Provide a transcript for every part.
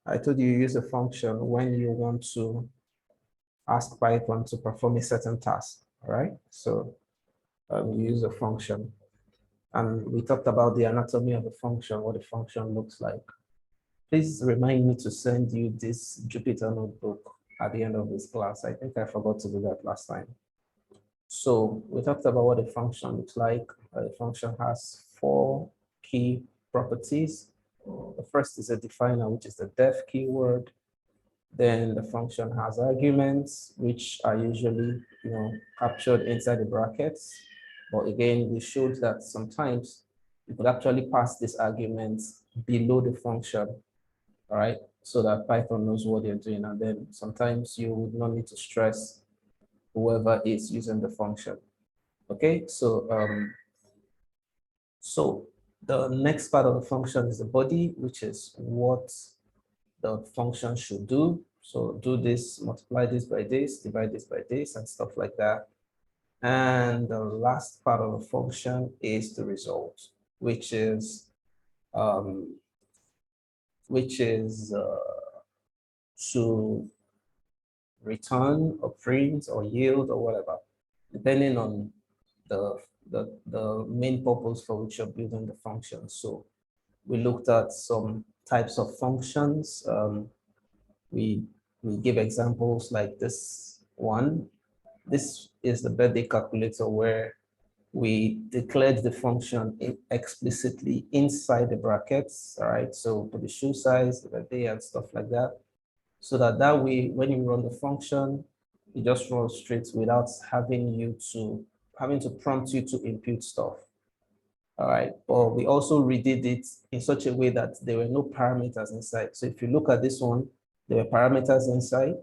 I told you use a function when you want to ask Python to perform a certain task, all right? So you use a function. And we talked about the anatomy of a function, what a function looks like. Please remind me to send you this Jupyter notebook at the end of this class. I think I forgot to do that last time. So we talked about what a function looks like. A function has 4 key properties. The first is a definer, which is the def keyword. Then the function has arguments, which are usually captured inside the brackets. But again, we showed that sometimes you could actually pass these arguments below the function, all right, so that Python knows what you're doing. And then sometimes you would not need to stress whoever is using the function. Okay, so the next part of the function is the body, which is what the function should do. So do this, multiply this by this, divide this by this, and stuff like that. And the last part of the function is the result, which is to return or print or yield or whatever, depending on the main purpose for which you're building the function. So we looked at some types of functions. We give examples like this one. This is the birthday calculator where we declared the function explicitly inside the brackets, all right? So for the shoe size, the birthday and stuff like that, so that way, when you run the function, it just runs straight without having to prompt you to input stuff. All right, but we also redid it in such a way that there were no parameters inside. So if you look at this one, there were parameters inside.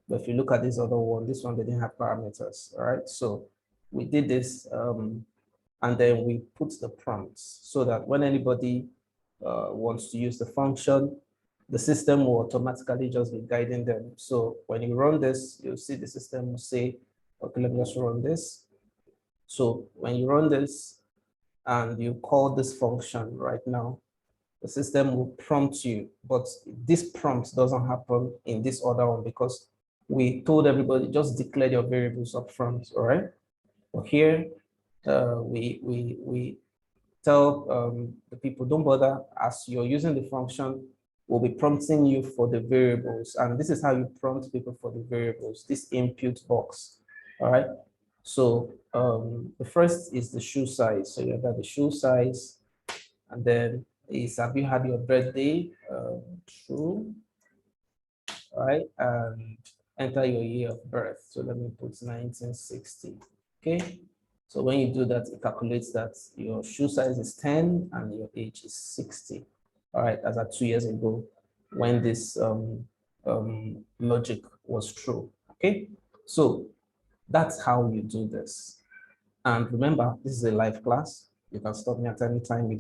But if you look at this other one, this one, they didn't have parameters. All right, so we did this and then we put the prompts so that when anybody wants to use the function, the system will automatically just be guiding them. So when you run this, you'll see the system will say, okay, let me just run this. So when you run this and you call this function right now, the system will prompt you, but this prompt doesn't happen in this other one because we told everybody just declare your variables up front, all right? But here, we tell the people, don't bother, as you're using the function, we'll be prompting you for the variables. And this is how you prompt people for the variables, this input box, all right? So the first is the shoe size. So you have the shoe size, and then is have you had your birthday? True, all right? And enter your year of birth. So let me put 1960, okay? So when you do that, it calculates that your shoe size is 10 and your age is 60. All right, as at 2 years ago when this logic was true, okay? So that's how you do this. And remember, this is a live class. You can stop me at any time. You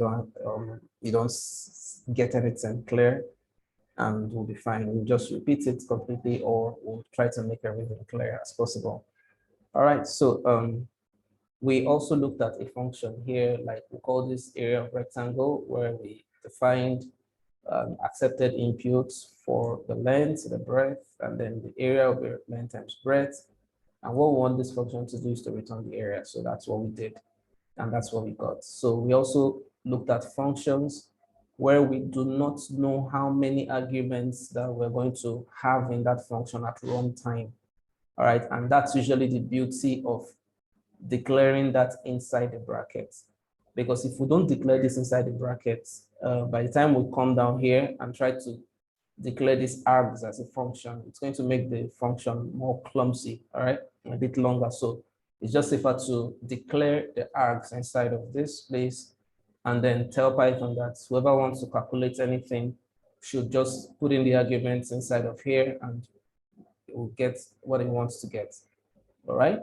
don't get anything clear, and we'll be fine. We'll just repeat it completely, or we'll try to make everything clear as possible. All right, so we also looked at a function here, like we call this area of rectangle, where we defined accepted inputs for the length, the breadth, and then the area of the length times breadth. And what we want this function to do is to return the area. So that's what we did, and that's what we got. So we also looked at functions where we do not know how many arguments that we're going to have in that function at runtime. All right, and that's usually the beauty of declaring that inside the brackets. Because if we don't declare this inside the brackets, by the time we come down here and try to declare these args as a function, it's going to make the function more clumsy, all right, a bit longer. So it's just safer to declare the args inside of this place and then tell Python that whoever wants to calculate anything should just put in the arguments inside of here and it will get what it wants to get, all right?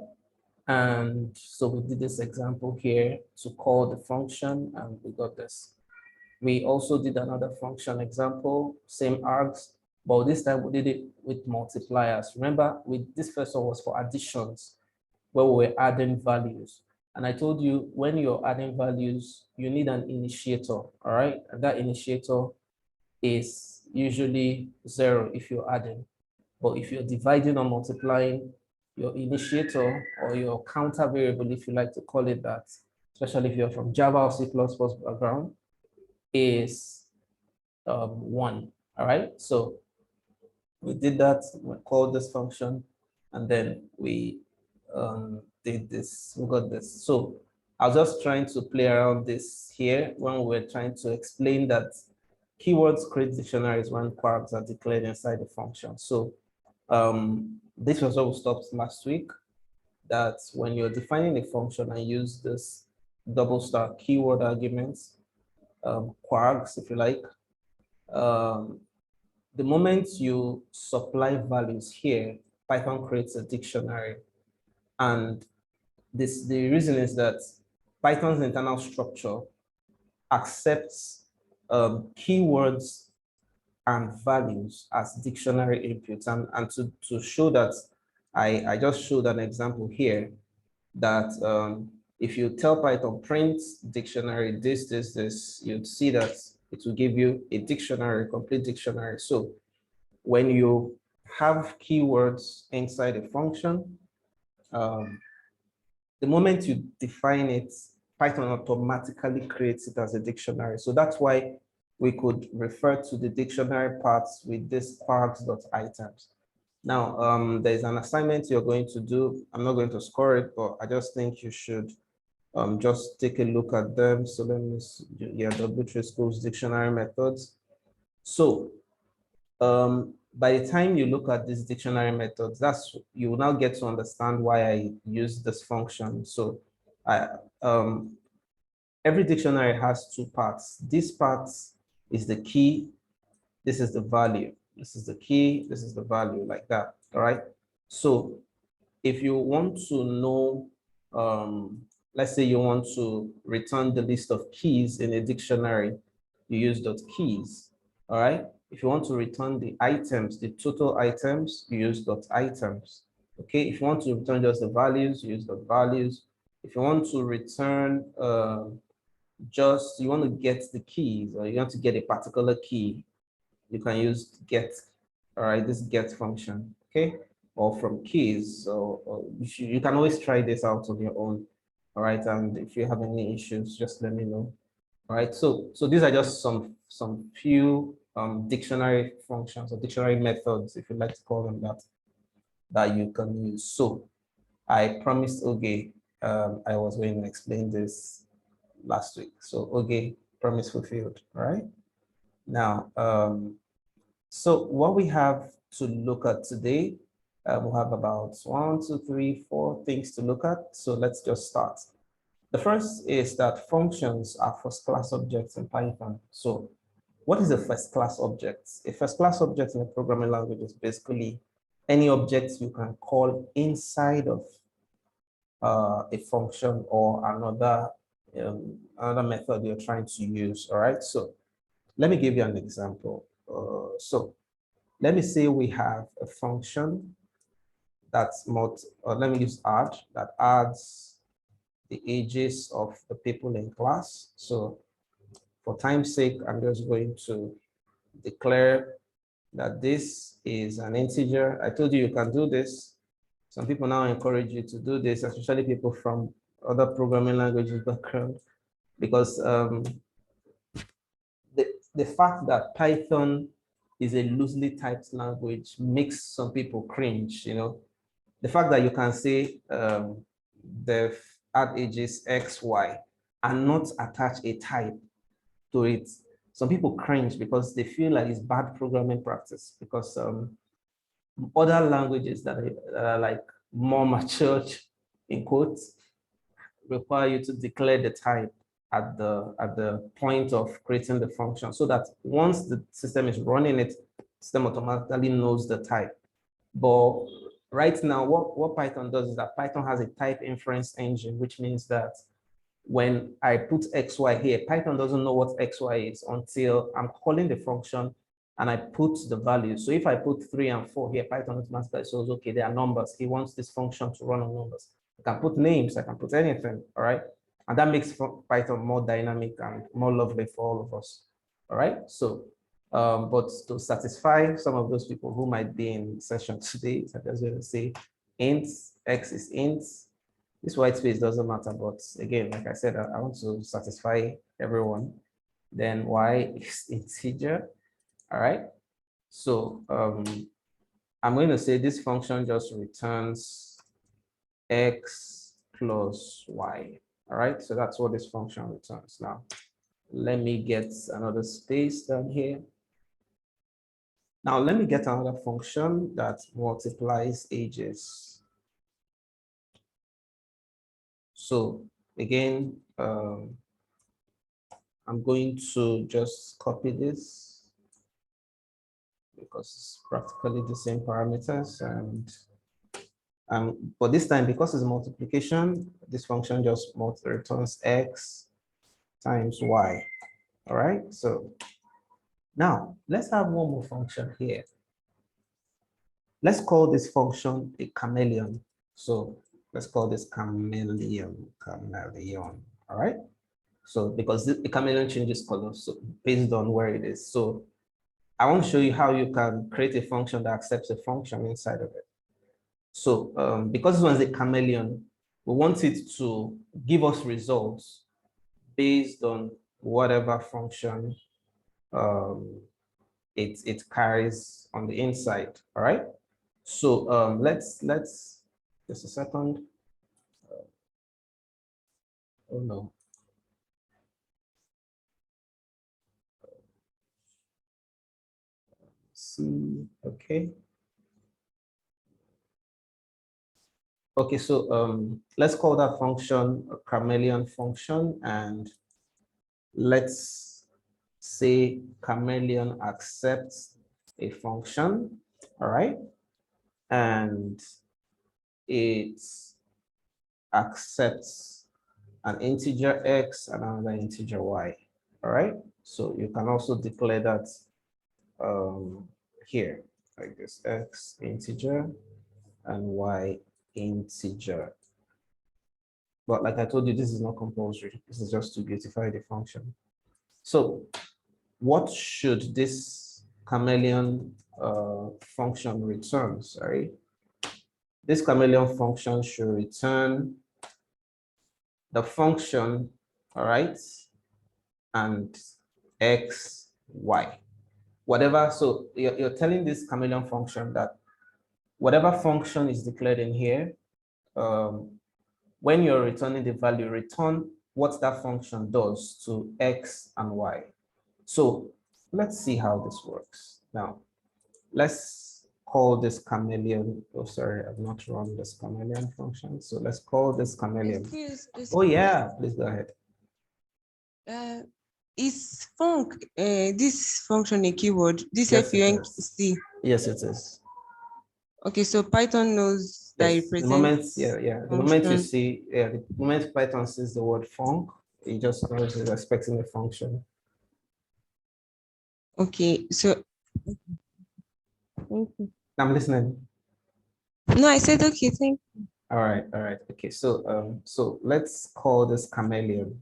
And so we did this example here to call the function and we got this. We also did another function example, same args, but this time we did it with multipliers. Remember, this first one was for additions, where we were adding values. And I told you when you're adding values, you need an initiator, all right? And that initiator is usually 0 if you're adding. But if you're dividing or multiplying, your initiator or your counter variable, if you like to call it that, especially if you're from Java or C++ background, is 1. All right. So we did that, we called this function, and then we did this, we got this. So I was just trying to play around this here when we're trying to explain that keywords create dictionaries when quarks are declared inside the function. So this was what we stopped last week, that when you're defining a function and use this double star keyword arguments, quarks, if you like, the moment you supply values here, Python creates a dictionary. And the reason is that Python's internal structure accepts keywords and values as dictionary inputs. And to show that, I just showed an example here that if you tell Python print dictionary this, you'd see that it will give you a dictionary, complete dictionary. So when you have keywords inside a function, the moment you define it, Python automatically creates it as a dictionary. So that's why we could refer to the dictionary parts with this quarks.items. Now, there's an assignment you're going to do. I'm not going to score it, but I just think you should just take a look at them. So let me see, yeah, W3 Schools dictionary methods. So by the time you look at these dictionary methods, you will now get to understand why I use this function. So every dictionary has two parts. This part is the key. This is the value. This is the key. This is the value, like that. All right. So if you want to know, let's say you want to return the list of keys in a dictionary, you use .keys. All right. If you want to return the items, the total items, you use .items. Okay. If you want to return just the values, you use .values. If you want to return you want to get the keys, or you want to get a particular key, you can use get. All right, this get function. Okay, or from keys. So you can always try this out on your own. All right, and if you have any issues, just let me know. All right, so these are just some few dictionary functions or dictionary methods, if you like to call them that you can use. So I promised Oge I was going to explain this last week. So Oge, promise fulfilled. All right. Now, so what we have to look at today, we'll have about 1, 2, 3, 4 things to look at. So let's just start. The first is that functions are first-class objects in Python. So what is a first-class object? A first-class object in a programming language is basically any object you can call inside of a function or another method you're trying to use. All right. So let me give you an example. So let me say we have a function that's let me use add, that adds the ages of the people in class. So for time's sake, I'm just going to declare that this is an integer. I told you can do this. Some people now encourage you to do this, especially people from other programming languages background, because the fact that Python is a loosely typed language makes some people cringe. The fact that you can say the add ages X, Y, and not attach a type to it. Some people cringe because they feel like it's bad programming practice, because other languages that are like more matured, in quotes, require you to declare the type at the point of creating the function, so that once the system is running it, system automatically knows the type. But right now, what Python does is that Python has a type inference engine, which means that when I put XY here, Python doesn't know what XY is until I'm calling the function and I put the value. So if I put 3 and 4 here, Python automatically says, okay, they are numbers. He wants this function to run on numbers. I can put names, I can put anything, all right? And that makes Python more dynamic and more lovely for all of us, all right? So But to satisfy some of those people who might be in session today, I'm just going to say int, x is int. This white space doesn't matter, but again, like I said, I want to satisfy everyone. Then y is integer, all right? So I'm going to say this function just returns x plus y, all right? So that's what this function returns. Now, let me get another space down here. Now, let me get another function that multiplies ages. So again, I'm going to just copy this because it's practically the same parameters. And but this time, because it's multiplication, this function just returns x times y. All right. So now let's have one more function here. Let's call this function a chameleon. So let's call this chameleon. All right. So because the chameleon changes color, so based on where it is. So I want to show you how you can create a function that accepts a function inside of it. So because this one's a chameleon, we want it to give us results based on whatever function it carries on the inside. All right. So let's just a second. Oh no. See, okay. Okay, so let's call that function a chameleon function, and let's say chameleon accepts a function, all right? And it accepts an integer x and another integer y, all right? So you can also declare that here, like this, x integer and y integer. But like I told you, this is not compulsory. This is just to beautify the function. So what should this chameleon function return? Sorry. This chameleon function should return the function, all right, and x, y. Whatever, so you're telling this chameleon function that whatever function is declared in here, when you're returning the value, return what that function does to x and y. So let's see how this works. Now, let's call this chameleon. Oh, sorry, I've not run this chameleon function. So let's call this chameleon. Excuse. Oh yeah, please go ahead. Is this function a keyword? This Yes, it func. Yes, it is. Okay, so Python knows that it Yes, the represents moment, the moment you see, the moment Python sees the word func, it just knows it's expecting a function. Okay, so thank you. I'm listening. No, I said okay, thank you. All right, okay. So so let's call this chameleon.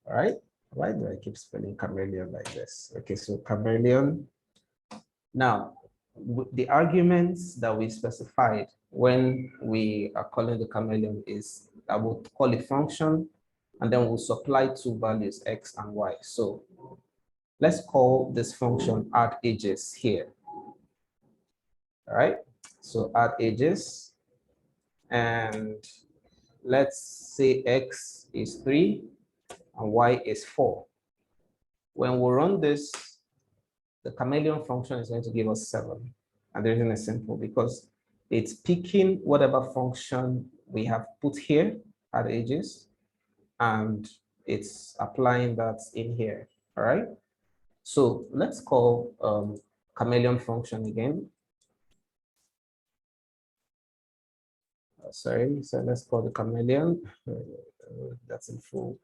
All right. Why do I keep spelling chameleon like this? Okay, so chameleon. Now, the arguments that we specified when we are calling the chameleon is I will call a function and then we'll supply two values, x and y. So let's call this function add ages here. All right. So add ages, and let's say x is 3 and y is 4. When we run this, the chameleon function is going to give us 7. And the reason is simple because it's picking whatever function we have put here at ages, and it's applying that in here. All right. So let's call chameleon function again. Sorry, so let's call the chameleon. That's in full.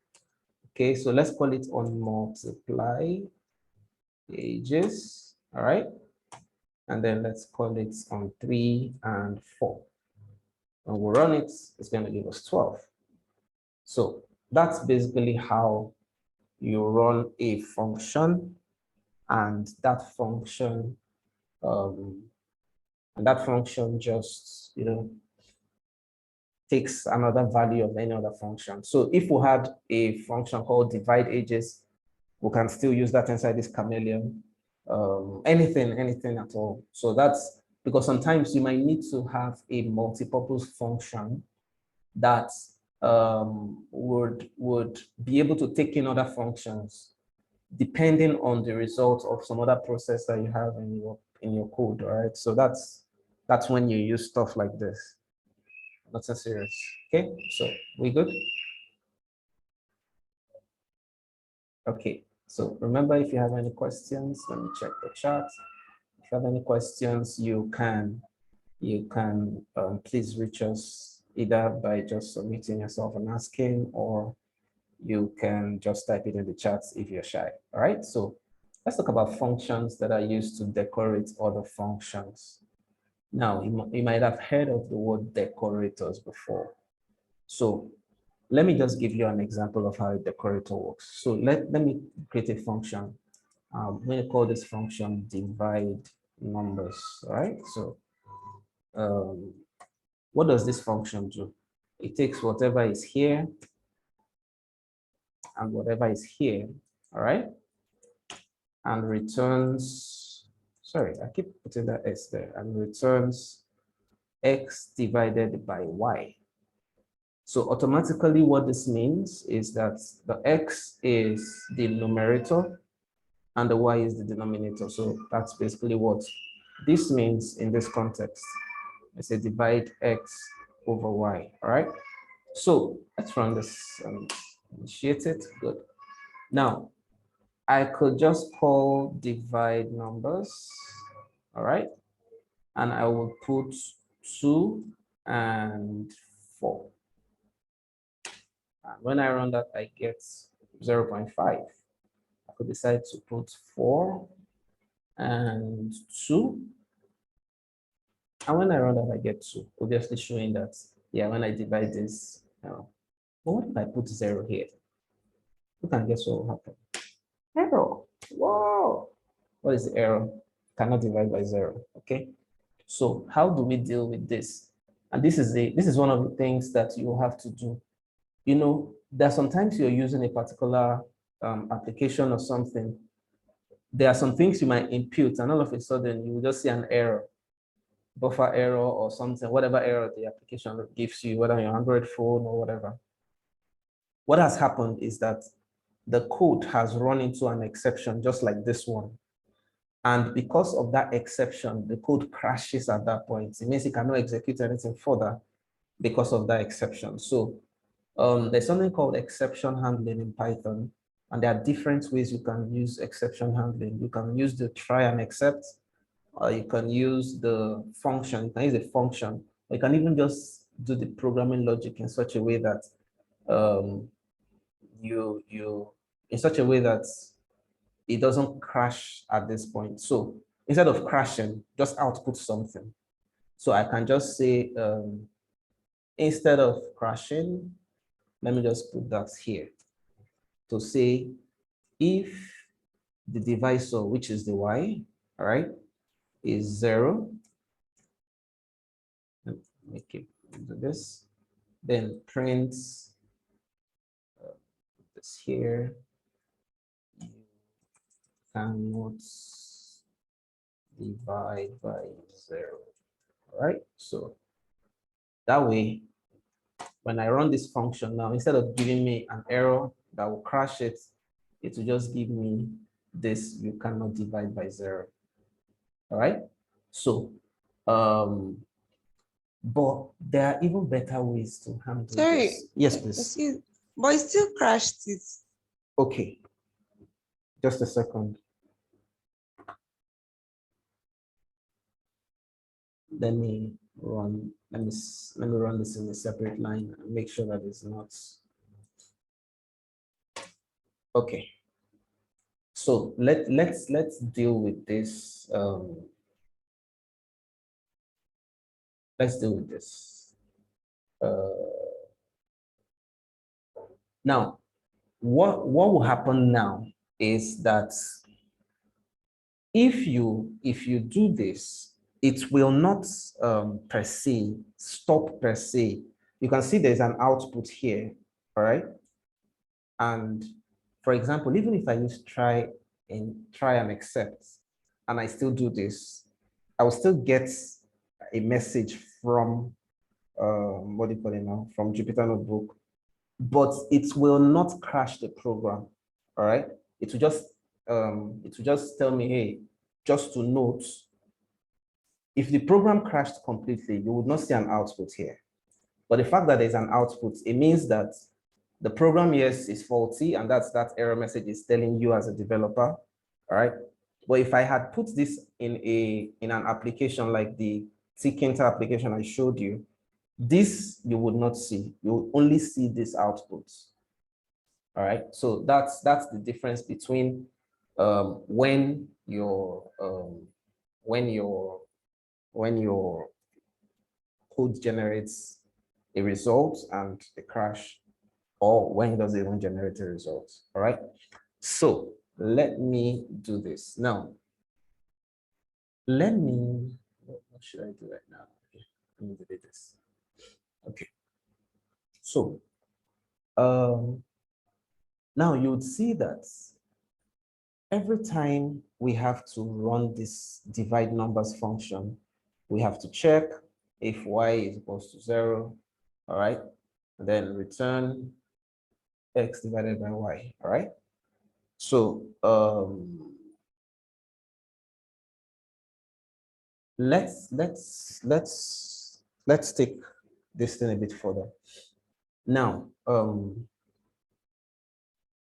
Okay, so let's call it on multiply ages. All right. And then let's call it on 3 and 4. When we run it, it's going to give us 12. So that's basically how you run a function and that function, just, takes another value of any other function. So if we had a function called divide ages, we can still use that inside this chameleon, anything at all. So that's because sometimes you might need to have a multipurpose function that would be able to take in other functions depending on the result of some other process that you have in your code. All right, so that's when you use stuff like this. Not so serious. Okay, so we good? Okay, so remember, if you have any questions, let me check the chat. If you have any questions, you can please reach us either by just submitting yourself and asking, or you can just type it in the chat if you're shy. All right, so let's talk about functions that are used to decorate other functions. Now, you might have heard of the word decorators before. So let me just give you an example of how a decorator works. So let me create a function. I'm going to call this function divide numbers. All right, so what does this function do? It takes whatever is here and whatever is here, all right, and returns, sorry, I keep putting that S there, and returns x divided by y. So automatically what this means is that the x is the numerator and the y is the denominator. So that's basically what this means in this context. I say divide x over y, all right? So let's run this and initiate it, good. Now, I could just call divide numbers, all right? And I will put 2 and 4. And when I run that, I get 0.5. I could decide to put 4 and 2. And when I run that, I get 2, obviously showing that, yeah, when I divide this, but what if I put 0 here? You can guess what will happen. Error. Whoa. What is the error? Cannot divide by 0. Okay. So how do we deal with this? And this is one of the things that you have to do. There are sometimes you're using a particular application or something. There are some things you might impute, and all of a sudden you will just see an error, buffer error or something, whatever error the application gives you, whether on your Android phone or whatever. What has happened is that the code has run into an exception just like this one. And because of that exception, the code crashes at that point. It means it cannot execute anything further because of that exception. So there's something called exception handling in Python, and there are different ways you can use exception handling. You can use the try and except, or you can use the function. You can use a function, or you can even just do the programming logic in such a way that in such a way that it doesn't crash at this point. So instead of crashing, just output something. So I can just say, instead of crashing, let me just put that here to say if the divisor, which is the y, all right, is 0, make it do this, then print this here, you cannot divide by 0, all right? So that way, when I run this function now, instead of giving me an error that will crash it, it will just give me this, you cannot divide by 0. All right. So, but there are even better ways to handle this. Yes, please. But it still crashed it. Okay. Just a second. Let me run this in a separate line and make sure that it's not. Okay. So let's deal with this. Let's deal with this. Now, what will happen now is that if you do this, it will not per se stop per se. You can see there's an output here, all right? And for example, even if I use try and accept, and I still do this, I will still get a message from what do you call it now? From Jupyter Notebook, but it will not crash the program. All right. It will just tell me, hey, just to note, if the program crashed completely, you would not see an output here. But the fact that there's an output, it means that the program, yes, is faulty, and that's that error message is telling you as a developer. All right. But if I had put this in an application like the Tkinter application I showed you, this you would not see. You will only see this output. All right. So that's the difference between when your code generates a result and a crash, or when it doesn't even generate a result. All right. So let me do this now. What should I do right now? Okay, let me delete this. Okay. So now you would see that every time we have to run this divide numbers function, we have to check if y is equals to 0, all right? And then return x divided by y, all right? So let's take this thing a bit further. Now,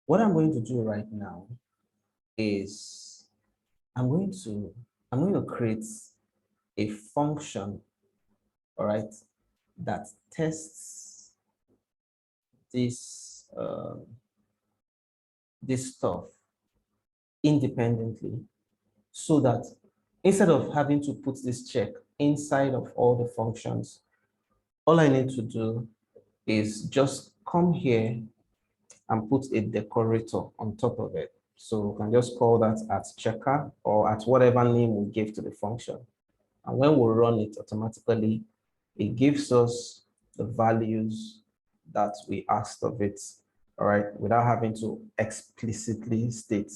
what I'm going to do right now is I'm going to create a function, all right, that tests this this stuff independently, so that instead of having to put this check inside of all the functions, all I need to do is just come here and put a decorator on top of it. So we can just call that at checker or at whatever name we give to the function. And when we run it automatically, it gives us the values that we asked of it, all right, without having to explicitly state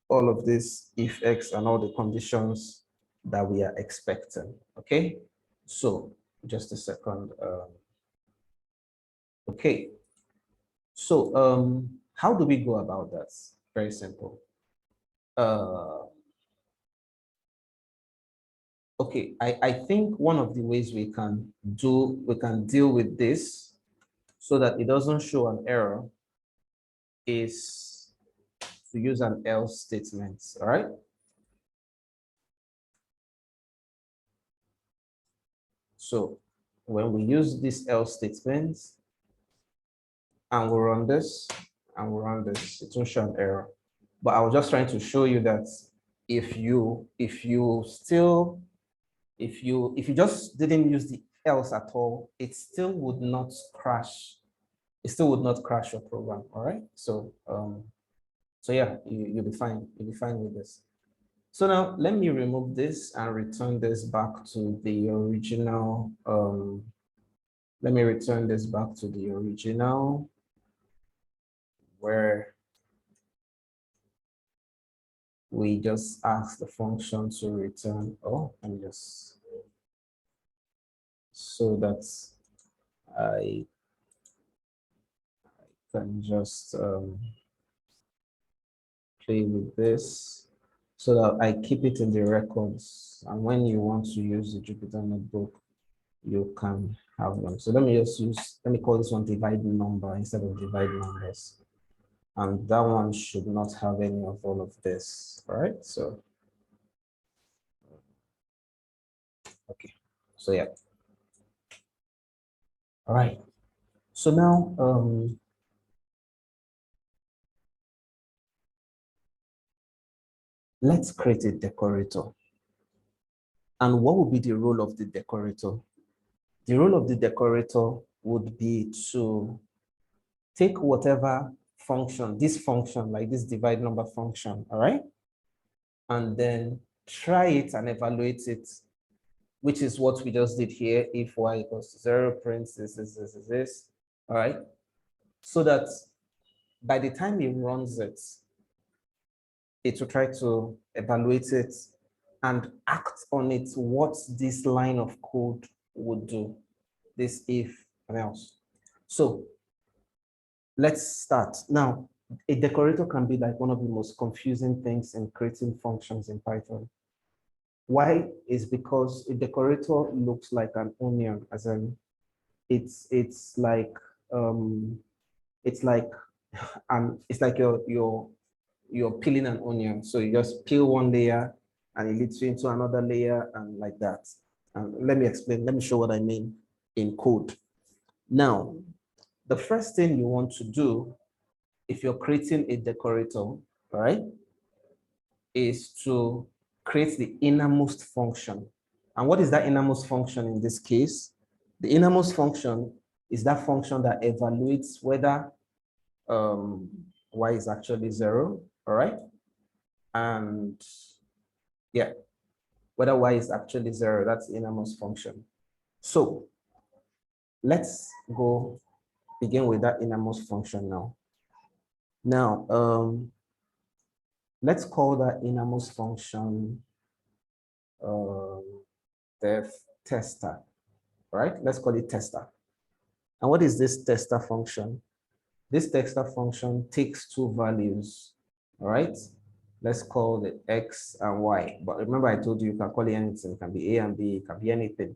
all of this if X and all the conditions that we are expecting, okay? So just a second. Okay, so how do we go about that? Very simple. Okay, I think one of the ways we can deal with this so that it doesn't show an error is to use an else statement, all right? So when we use this else statement and we run this and we run this, it won't show an error. But I was just trying to show you that if you just didn't use the else at all, it still would not crash. It still would not crash your program. All right. So so yeah, you'll be fine. You'll be fine with this. So now let me remove this and return this back to the original. Let me return this back to the original where we just ask the function to return. Oh, let me just, so that I can just play with this so that I keep it in the records. And when you want to use the Jupyter Notebook, you can have them. So let me call this one divide number instead of divide numbers. And that one should not have any of all of this, all right? So, okay, so yeah. All right, so now, let's create a decorator. And what would be the role of the decorator? The role of the decorator would be to take whatever function, this function, like this divide number function, all right? and then try it and evaluate it, which is what we just did here. If y equals to 0, print this, all right? So that by the time it runs it, it will try to evaluate it and act on it, what this line of code would do, this if and else. So let's start. Now, a decorator can be like one of the most confusing things in creating functions in Python. Why? Is because a decorator looks like an onion, as in it's like it's like it's like you're peeling an onion. So you just peel one layer and it leads you into another layer and like that. And let me explain, let me show what I mean in code. Now, the first thing you want to do if you're creating a decorator, right, is to create the innermost function. And what is that innermost function in this case? The innermost function is that function that evaluates whether y is actually 0, all right? And yeah, whether y is actually 0, that's the innermost function. So let's go begin with that innermost function now. Now, let's call that innermost function def tester, right? Let's call it tester. And what is this tester function? This tester function takes two values, all right? Let's call it x and y. But remember, I told you can call it anything. It can be a and b, it can be anything.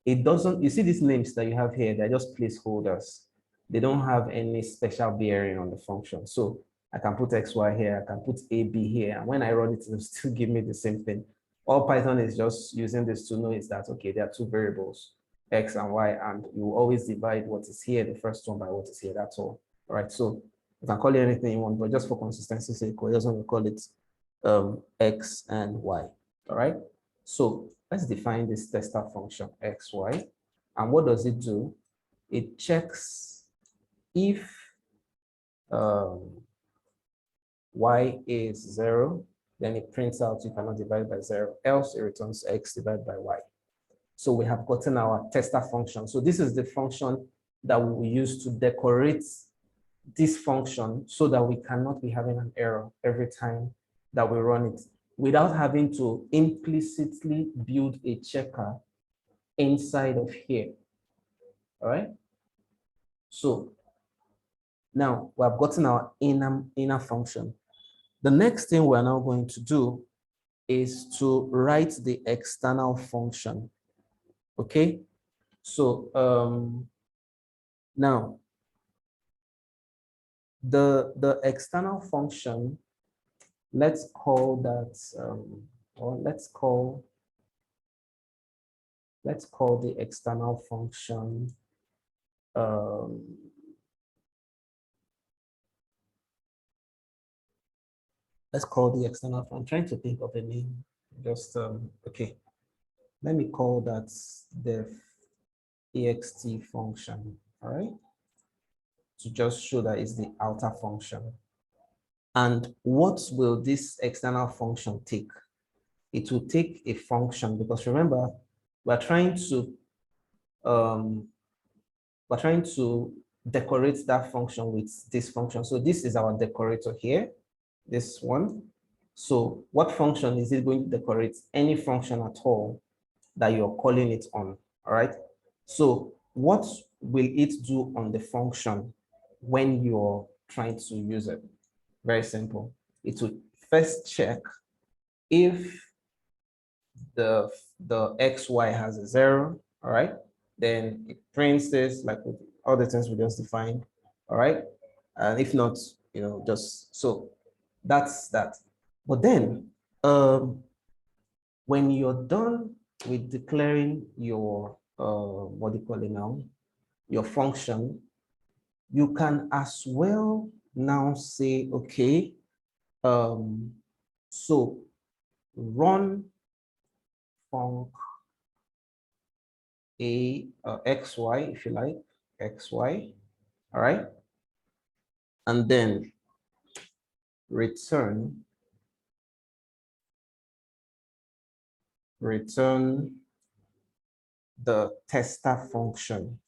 It doesn't, you see these names that you have here, they're just placeholders. They don't have any special bearing on the function. So I can put xy here, I can put ab here, and when I run it, it'll still give me the same thing. All Python is just using this to know is that, okay, there are two variables, x and y, and you always divide what is here, the first one, by what is here, that's all. All right, so you can call it anything you want, but just for consistency's sake, we just want to call it x and y, all right? So let's define this tester function xy. And what does it do? It checks if y is 0, then it prints out you cannot divide by 0, else it returns x divided by y. So we have gotten our tester function. So this is the function that we will use to decorate this function so that we cannot be having an error every time that we run it without having to implicitly build a checker inside of here. All right. So now we have gotten our inner function. The next thing we're now going to do is to write the external function. Okay. So now the external function, let's call that or let's call the external function let's call the external function. I'm trying to think of a name. Just okay. Let me call that the ext function. All right. To just show that it's the outer function. And what will this external function take? It will take a function, because remember, we're trying to decorate that function with this function. So this is our decorator here, this one. So what function is it going to decorate? Any function at all that you're calling it on, all right? So what will it do on the function when you're trying to use it? Very simple. It will first check if the xy has a 0, all right? Then it prints this like with all the things we just defined, all right? And if not, just so that's that. But then when you're done with declaring your what do you call it now, your function, you can as well now say, okay, so run func xy, if you like, xy, all right, and then return return the tester function,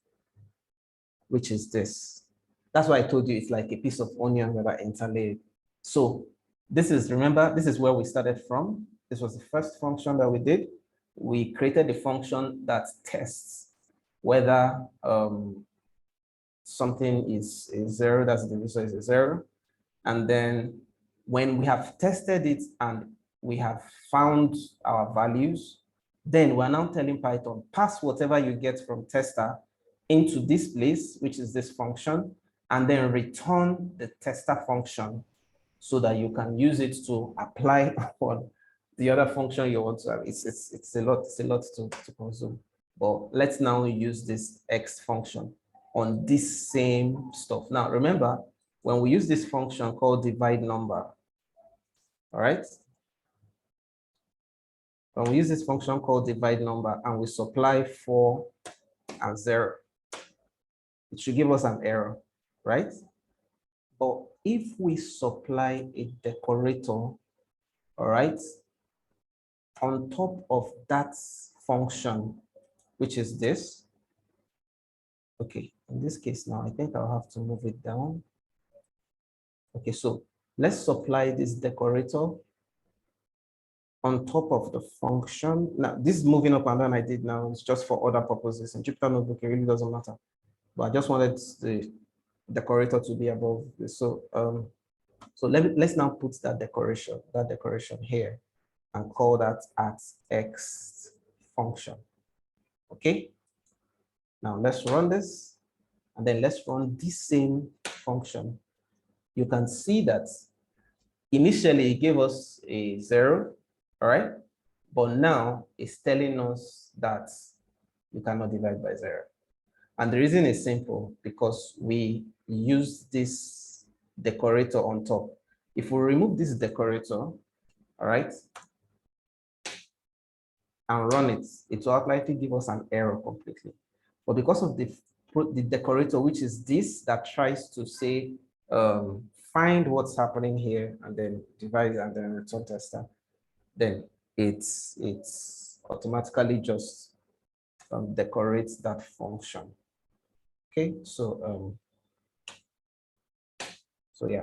which is this. That's why I told you it's like a piece of onion that I interlaid. So this is, remember, this is where we started from. This was the first function that we did. We created the function that tests whether something is a zero, that's the divisor is a zero. And then when we have tested it and we have found our values, then we're now telling Python, pass whatever you get from tester into this place, which is this function, and then return the tester function so that you can use it to apply on the other function you want to have. It's a lot to consume. But let's now use this X function on this same stuff. Now, remember, when we use this function called divide number, all right? When we use this function called divide number and we supply 4 and 0, it should give us an error, right? But if we supply a decorator, all right, on top of that function, which is this, okay, in this case now, I think I'll have to move it down. Okay, so let's supply this decorator on top of the function. Now, this moving up and down I did now is just for other purposes. In Jupyter Notebook, it really doesn't matter. But I just wanted the decorator to be above this. So, so let's now put that decoration here and call that at X function. Okay. Now let's run this, and then let's run this same function. You can see that initially it gave us a 0, all right? But now it's telling us that you cannot divide by 0. And the reason is simple, because we use this decorator on top. If we remove this decorator, all right, and run it, it will automatically give us an error completely. But because of the decorator, which is this that tries to say, find what's happening here and then divide and then return tester, then it's automatically just decorates that function. Okay, so yeah.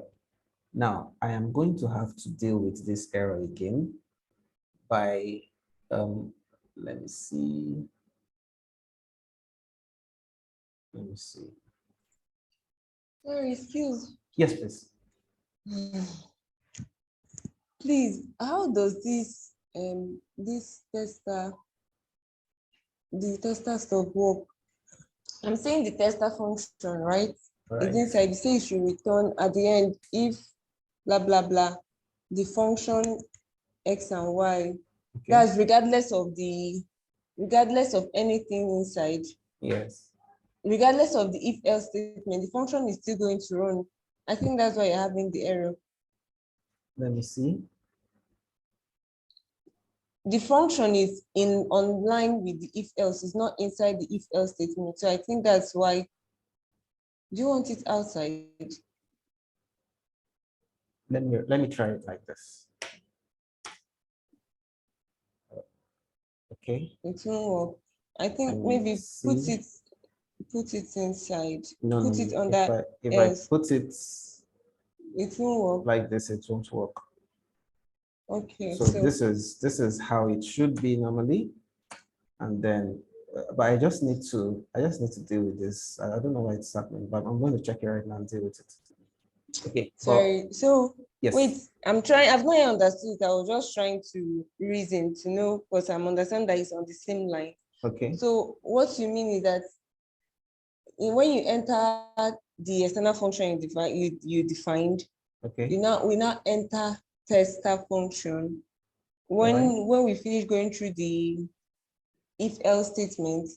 Now I am going to have to deal with this error again by let me see. Sorry, excuse. Yes, please. Please, how does this this tester, the tester stuff work? I'm saying the tester function, right? Right. It's inside. You say it should return at the end if blah blah blah, the function X and Y. Okay. That's regardless of anything inside. Yes. Regardless of the if else statement, the function is still going to run. I think that's why you're having the error. Let me see. The function is on line with the if else, it's not inside the if else statement. So I think that's why. Do you want it outside? Let me try it like this. Okay. It won't work. I think maybe put it inside. No, put it under if else. I put it won't work like this, it won't work. Okay. So this is how it should be normally, and then but I just need to deal with this. I don't know why it's happening, but I'm going to check it right now and deal with it. Okay. Sorry. So yes. Wait, I've not yet understood it. I was just trying to reason to know, because I'm understanding that it's on the same line. Okay. So what you mean is that when you enter the external function you defined, okay, we now enter tester function. When we finish going through the if else statement,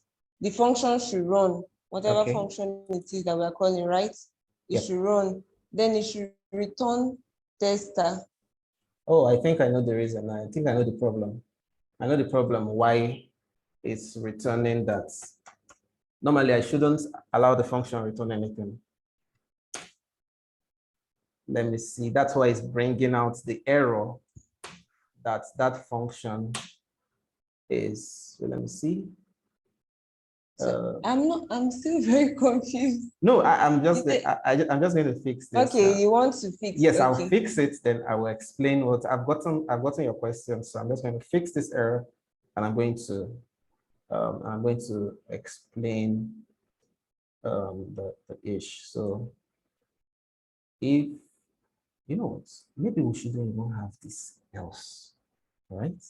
the function should run whatever function it is that we are calling, right? It should run. Then it should return tester. Oh, I think I know the reason. I think I know the problem. I know the problem why it's returning that. Normally, I shouldn't allow the function to return anything. Let me see. That's why it's bringing out the error that function is, well, let me see. So I'm still very confused. No, I'm just, Is it- I'm just going to fix this. Okay, you want to fix? Yes, I'll Okay. fix it. Then I will explain what I've gotten. I've gotten your question, so I'm just going to fix this error, and I'm going to explain the ish. So if you know what, maybe we shouldn't even have this else, right?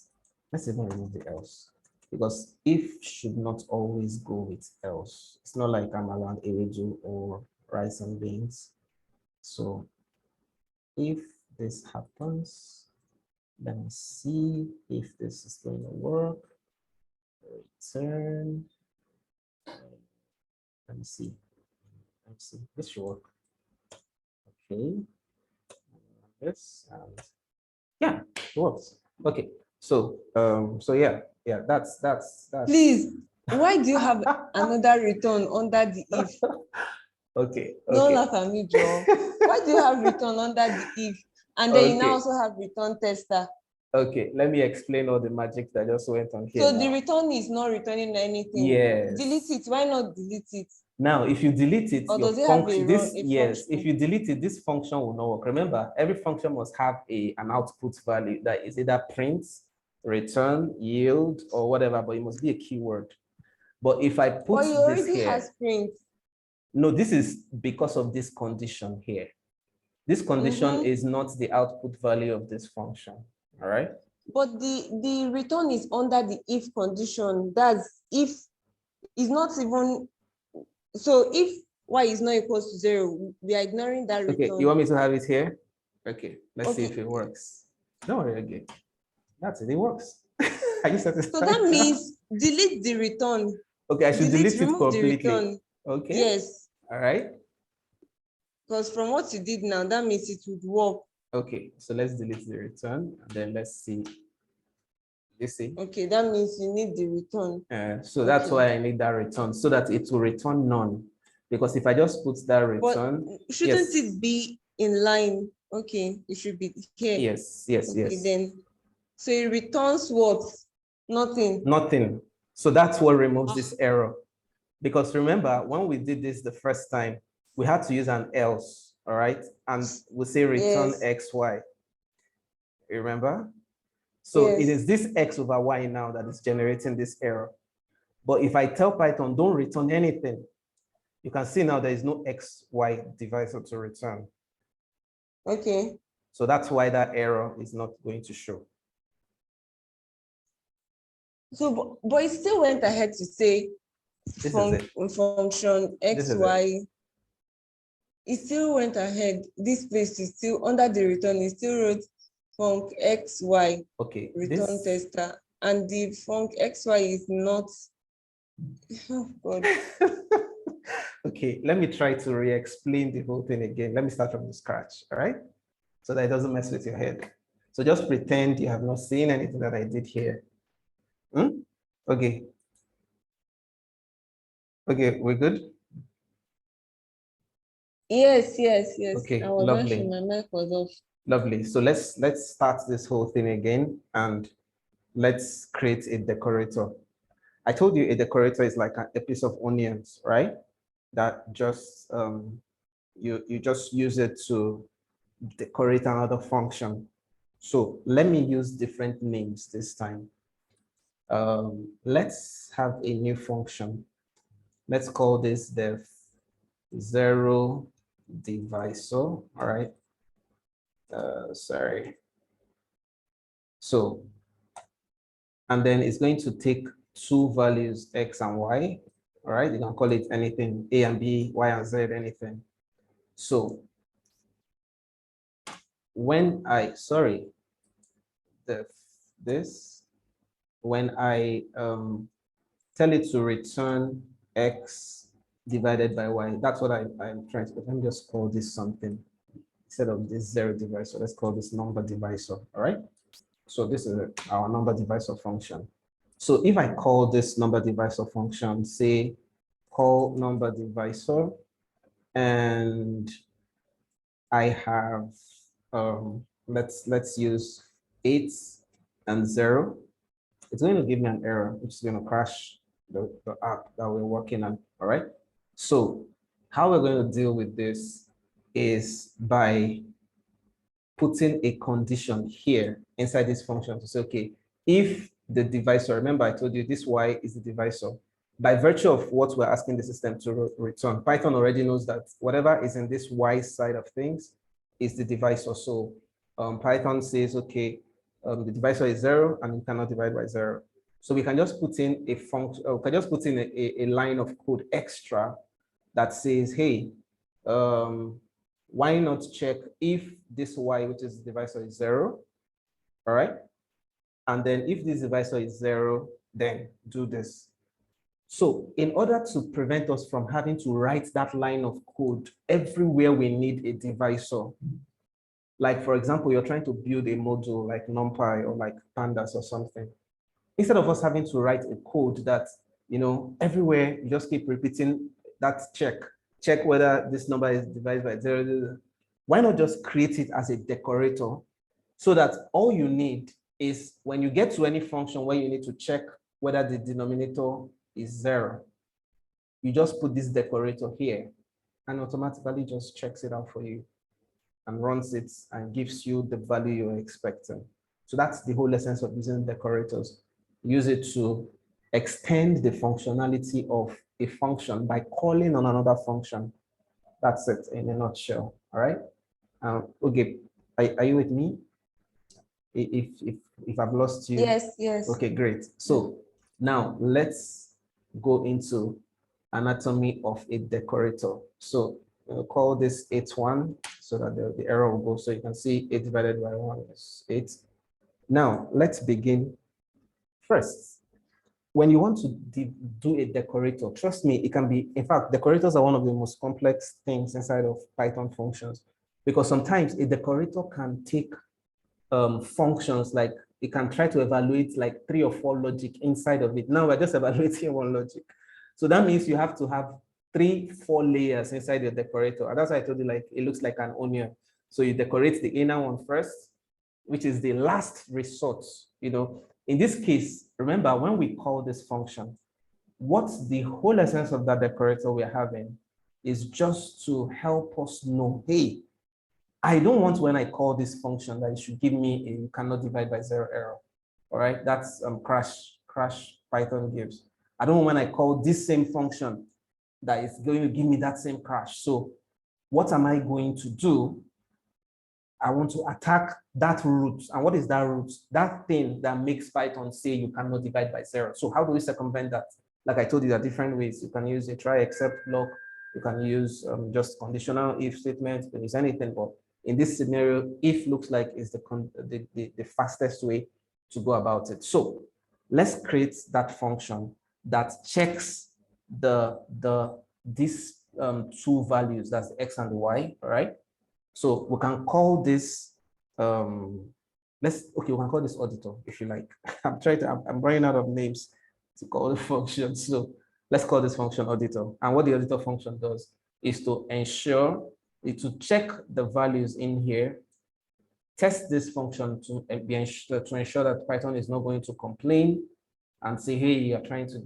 Let's even remove the else, because if should not always go with else. It's not like I'm around Ereju or rice and beans. So if this happens, let me see if this is going to work. Return. Let me see. Let's see. This should work. Okay. This and yeah, it works. Okay. So yeah, that's Please, why do you have another return under the if? Okay. Don't Okay. laugh at me, Joe. Why do you have return under the if? And then you now Okay. also have return tester. Okay, let me explain all the magic that just went on here. So the return is not returning anything. Yes. Delete it. Why not delete it? Now, if you delete it, Or your does it have function, function? if you delete it, this function will not work. Remember, every function must have an output value that is either print, return, yield, or whatever, but it must be a keyword. But if I put But you this already here, has print. no, this is because of this condition here. This condition is not the output value of this function, all right? But the return is under the if condition. That's if is not even, so if y is not equals to 0, we are ignoring that return. Okay, you want me to have it here? Okay, let's see Okay. if it works. Don't worry again. That's it, it works. Are you satisfied? So that means delete the return. Okay, I should delete it remove the completely. return. Okay. Yes. All right. Because from what you did now, that means it would work. Okay, so let's delete the return and then let's see. You see? Okay, that means you need the return. So that's why I need that return, so that it will return none. Because if I just put that return, but shouldn't it be in line? Okay, it should be here. Yes, okay, then so it returns what? Nothing. Nothing. So that's what removes this error. Because remember, when we did this the first time, we had to use an else, all right? And we say return xy. Remember? So it is this x over y now that is generating this error. But if I tell Python, don't return anything, you can see now there is no xy divisor to return. Okay. So that's why that error is not going to show. So, but it still went ahead to say function xy. It still went ahead. This place is still under the return. It still wrote func xy. Okay. Return tester, and the func xy is not. Oh God. Okay, let me try to re-explain the whole thing again. Let me start from the scratch, all right? So that it doesn't mess with your head. So just pretend you have not seen anything that I did here. Okay. Okay, we're good? Yes. Okay, I was lovely. Actually, my mic was off. Lovely. So let's start this whole thing again and let's create a decorator. I told you a decorator is like a piece of onions, right? That just you just use it to decorate another function. So let me use different names this time. Let's have a new function. Let's call this the zero divisor, all right? Sorry. So, and then it's going to take two values, x and y, all right? You can call it anything, a and b, y and z, anything. So when I, sorry, when I tell it to return x divided by y, that's what I'm trying to, let me just call this something. Instead of this zero divisor, let's call this number divisor, all right? So this is our number divisor function. So if I call this number divisor function, say call number divisor, and I have, let's use 8 and 0. it's going to give me an error, which is going to crash the app that we're working on. All right. So how we're going to deal with this is by putting a condition here inside this function to say, okay, if the divisor, remember I told you this y is the divisor. By virtue of what we're asking the system to return, Python already knows that whatever is in this y side of things is the divisor. So Python says, okay, the divisor is 0 and you cannot divide by 0. So we can just put in a function, we can just put in a line of code extra that says, hey, why not check if this y, which is the divisor, is 0, all right? And then if this divisor is 0, then do this. So in order to prevent us from having to write that line of code everywhere we need a divisor, like for example, you're trying to build a module like NumPy or like Pandas or something, instead of us having to write a code that, you know, everywhere you just keep repeating that check whether this number is divided by 0, why not just create it as a decorator so that all you need is when you get to any function where you need to check whether the denominator is 0, you just put this decorator here and automatically just checks it out for you and runs it and gives you the value you're expecting. So that's the whole essence of using decorators. Use it to extend the functionality of a function by calling on another function. That's it in a nutshell. All right. Okay. Are you with me? If I've lost you. Yes. Okay, great. So now let's go into anatomy of a decorator. So we'll call this 81 so that the error will go. So you can see 8 divided by 1 is 8. Now let's begin. First, when you want to do a decorator, trust me, it can be, in fact, decorators are one of the most complex things inside of Python functions, because sometimes a decorator can take functions, like it can try to evaluate like 3 or 4 logic inside of it. Now we're just evaluating one logic. So that means you have to have 3, 4 layers inside your decorator. And that's why I told you, like, it looks like an onion. So you decorate the inner one first, which is the last resort. You know, in this case, remember when we call this function, what's the whole essence of that decorator we're having is just to help us know, hey, I don't want when I call this function that it should give me a you cannot divide by 0 error. All right, that's crash Python gives. I don't want when I call this same function that is going to give me that same crash. So what am I going to do? I want to attack that root. And what is that root? That thing that makes Python say you cannot divide by 0. So how do we circumvent that? Like I told you, there are different ways. You can use a try except block. You can use just conditional if statement. You can use anything. But in this scenario, if looks like is the fastest way to go about it. So let's create that function that checks these 2 values, that's the x and the y, all right? So we can call this, we can call this auditor if you like. I'm running out of names to call the function. So let's call this function auditor. And what the auditor function does is to ensure, to check the values in here, test this function to ensure that Python is not going to complain and say, hey, you're trying to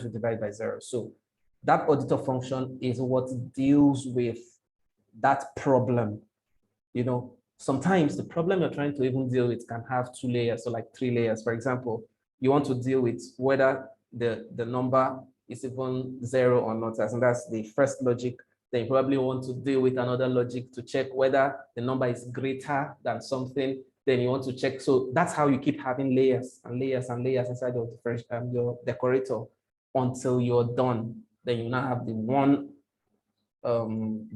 divide by 0. So that auditor function is what deals with that problem. You know, sometimes the problem you're trying to even deal with can have 2 layers, so like 3 layers. For example, you want to deal with whether the number is even 0 or not, and that's the first logic. Then you probably want to deal with another logic to check whether the number is greater than something. Then you want to check. So that's how you keep having layers and layers and layers inside your decorator until you're done. Then you now have the one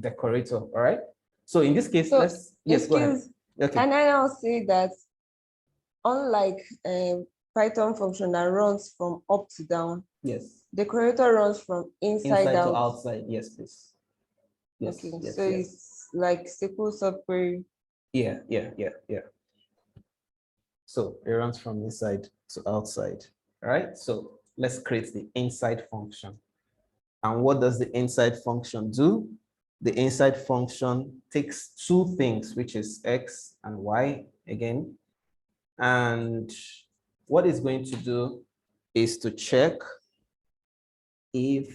decorator. All right. So in this case, So, yes, go ahead. Okay. Can I now say that unlike Python function that runs from up to down, yes, decorator runs from inside out to outside. Yes, please. Yes, okay, yes, so yes. it's like SQL subquery. Yeah. So it runs from inside to outside. All right. So let's create the inside function. And what does the inside function do? The inside function takes 2 things, which is x and y again, and what it's going to do is to check if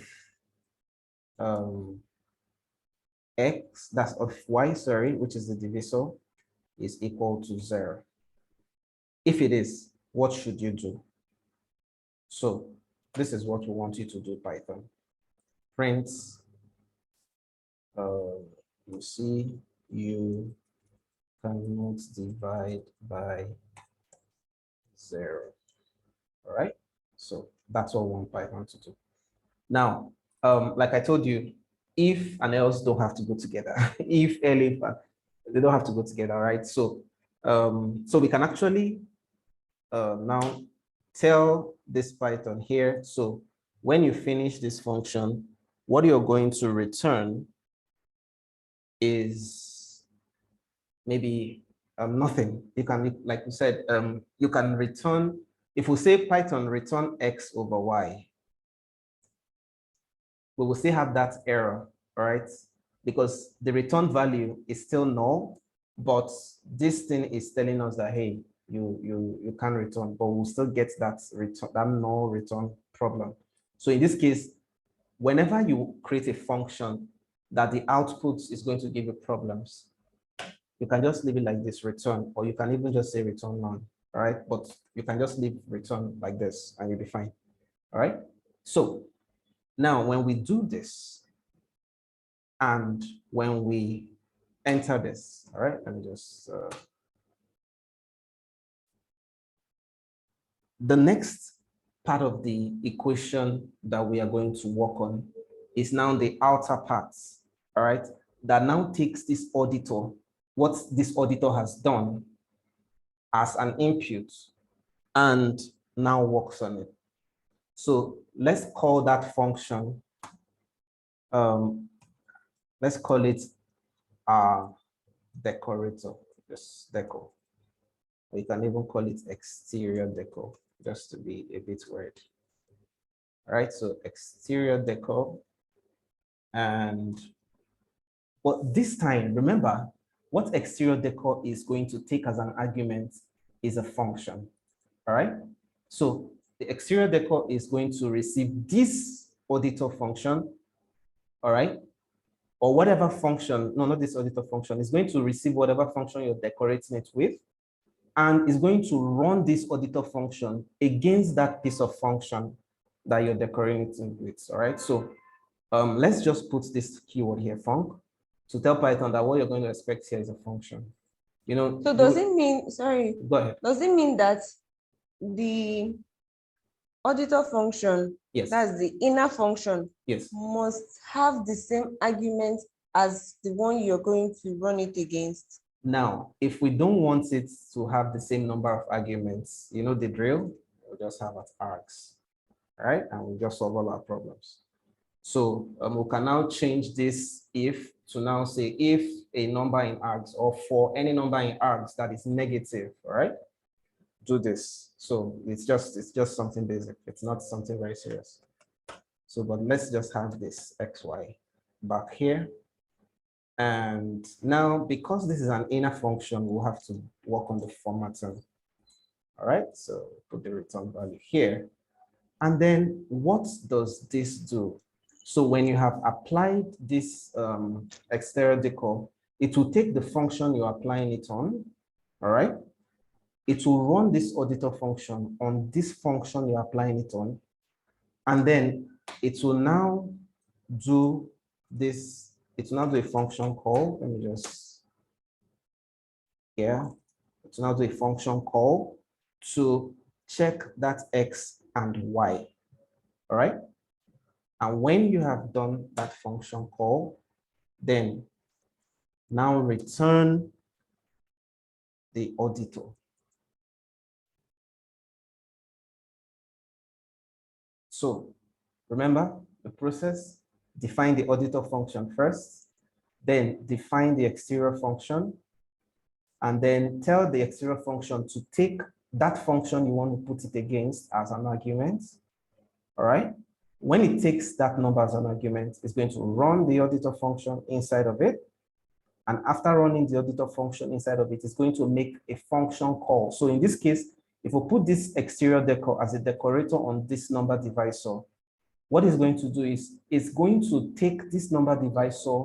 x, that's of y, sorry, which is the divisor, is equal to 0. If it is, what should you do? So this is what we want you to do, Python. Print, you see, you cannot divide by 0. All right, so that's what we want Python to do. Now, like I told you, if and else don't have to go together. If, elif, they don't have to go together, right? So, so we can actually now tell this Python here. So when you finish this function, what you're going to return is maybe nothing. You can, like you said, you can return, if we say Python return x over y, we will still have that error, right? Because the return value is still null, but this thing is telling us that, hey, you can't return, but we'll still get that return, that null return problem. So in this case, whenever you create a function that the output is going to give you problems, you can just leave it like this, return, or you can even just say return none, all right? But you can just leave return like this and you'll be fine, all right? So now when we do this, and when we enter this, all right, let me just, the next part of the equation that we are going to work on is now the outer parts, all right, that now takes this auditor, what this auditor has done as an input, and now works on it. So let's call that function, let's call it decorator, just decor. Or you can even call it exterior decor, just to be a bit weird. All right, so exterior decor. And but this time, remember, what exterior decor is going to take as an argument is a function. All right, so the exterior decor is going to receive this auditor function, all right, or whatever function, no, not this auditor function, is going to receive whatever function you're decorating it with, and is going to run this auditor function against that piece of function that you're decorating it with, all right? So let's just put this keyword here, func, to tell Python that what you're going to expect here is a function. You know. So does it mean, sorry, go ahead. Does it mean that the auditor function, yes, that's the inner function, yes, must have the same argument as the one you're going to run it against? Now, if we don't want it to have the same number of arguments, you know the drill, we'll just have it args, right? And we'll just solve all our problems. So we can now change this if to now say if a number in args, or for any number in args that is negative, all right? Do this. So it's just something basic. It's not something very serious. So, but let's just have this xy back here. And now, because this is an inner function, we'll have to work on the formatting. All right, so put the return value here. And then what does this do? So when you have applied this exterior decor, it will take the function you're applying it on, all right? It will run this auditor function on this function you're applying it on, and then it will now do this. It's now do a function call. Let me just, yeah, it's now do a function call to check that x and y, all right? And when you have done that function call, then now return the auditor. So remember the process: define the auditor function first, then define the exterior function, and then tell the exterior function to take that function you want to put it against as an argument, all right? When it takes that number as an argument, it's going to run the auditor function inside of it. And after running the auditor function inside of it, it's going to make a function call. So in this case, if we put this exterior decor as a decorator on this number divisor, what it's going to do is it's going to take this number divisor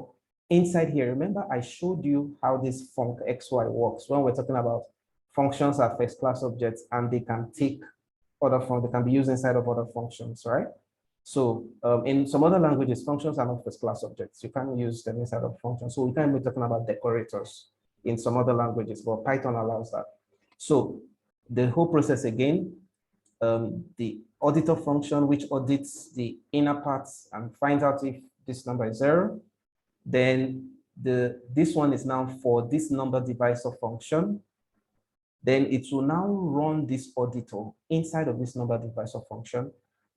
inside here. Remember, I showed you how this func xy works when we're talking about functions are first class objects and they can take other functions, they can be used inside of other functions, right? So in some other languages, functions are not first class objects. You can't use them inside of functions. So we can't be talking about decorators in some other languages, but Python allows that. So the whole process again, the auditor function, which audits the inner parts and finds out if this number is 0. Then this one is now for this number divisor function. Then it will now run this auditor inside of this number divisor function.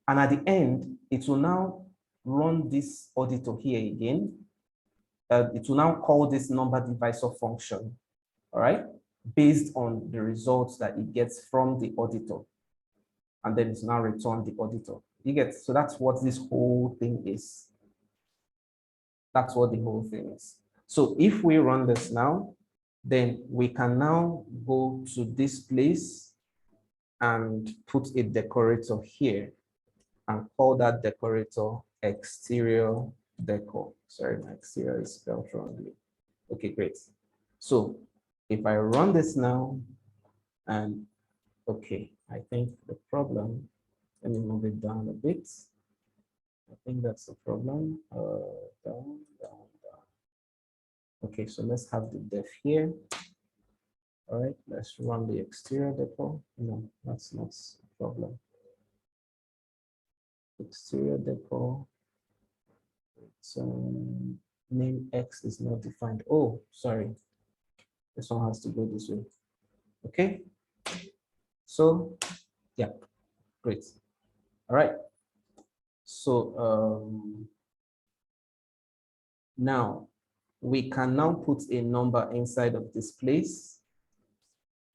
And at the end, it will now run this auditor here again. It will now call this number divisor function, all right, based on the results that it gets from the auditor. And then it's now return the auditor. You get, so that's what this whole thing is. That's what the whole thing is. So if we run this now, then we can now go to this place and put a decorator here and call that decorator exterior decor. Sorry, my exterior is spelled wrongly. Okay, great. So if I run this now, and okay, I think the problem, let me move it down a bit. I think that's the problem. Down. Okay, so let's have the def here. All right, let's run the exterior decor. No, that's not a problem. Exterior decor. It's name X is not defined. Oh, sorry. This one has to go this way. Okay. So, yeah, great. All right. So now we can now put a number inside of this place.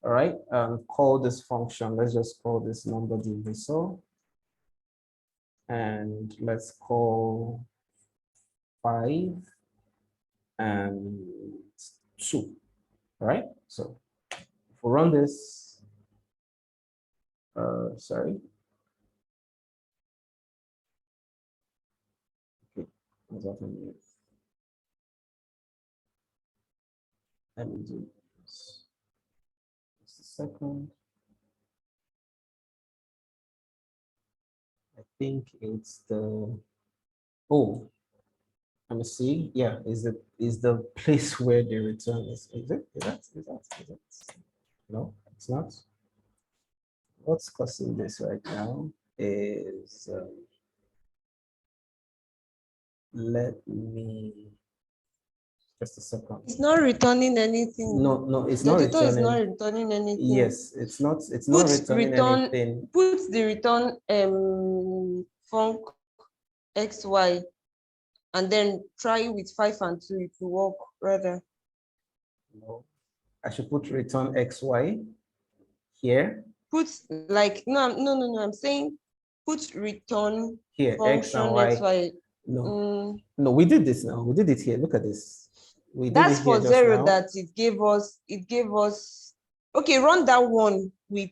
All right, call this function. Let's just call this number divisor. And let's call 5 and 2. All right, so if we run this, sorry. Okay, what's happening? Let me do this. Just a second. I think it's the, oh, let me see. Yeah, is the place where the return is. Is it? Is that? No, it's not. What's causing this right now is let me just a second. It's not returning anything. No, it's The not auditor returning. is not returning anything. Yes, it's not returning anything. Put the return func xy and then try with 5 and 2. It will work rather. No, I should put return xy here. Put like no. I'm saying put return here x and y. xy. No, we did this now. We did it here. Look at this. We did that's it for here 0 now. that it gave us. Okay, run that one with